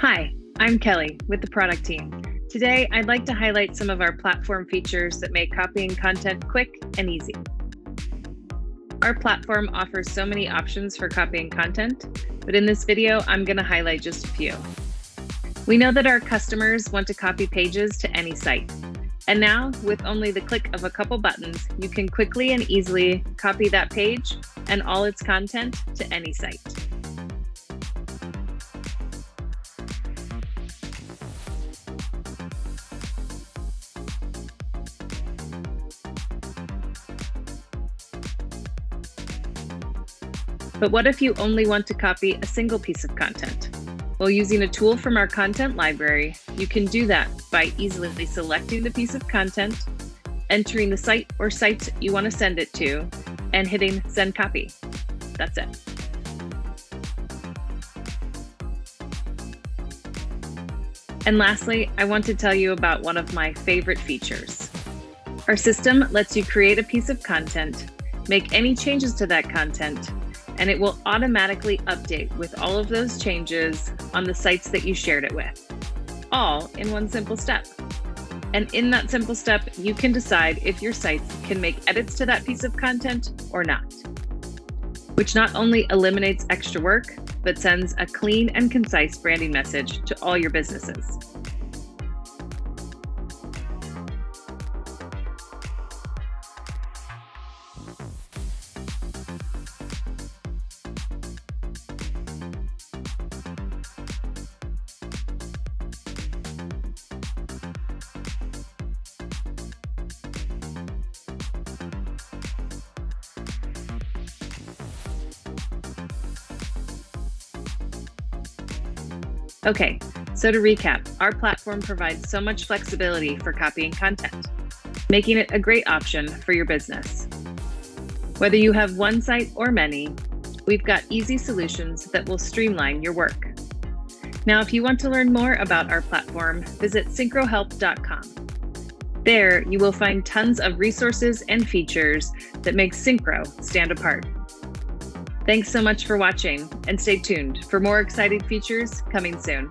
Hi, I'm Kelly with the product team. Today, I'd like to highlight some of our platform features that make copying content quick and easy. Our platform offers so many options for copying content, but in this video, I'm going to highlight just a few. We know that our customers want to copy pages to any site. And now, with only the click of a couple buttons, you can quickly and easily copy that page and all its content to any site. But what if you only want to copy a single piece of content? Well, using a tool from our content library, you can do that by easily selecting the piece of content, entering the site or sites you want to send it to, and hitting Send Copy. That's it. And lastly, I want to tell you about one of my favorite features. Our system lets you create a piece of content, make any changes to that content, and it will automatically update with all of those changes on the sites that you shared it with, all in one simple step. And in that simple step, you can decide if your sites can make edits to that piece of content or not, which not only eliminates extra work, but sends a clean and concise branding message to all your businesses. Okay, so to recap, our platform provides so much flexibility for copying content, making it a great option for your business. Whether you have one site or many, we've got easy solutions that will streamline your work. Now, if you want to learn more about our platform, visit synchrohelp.com. There, you will find tons of resources and features that make Synchro stand apart. Thanks so much for watching, and stay tuned for more exciting features coming soon.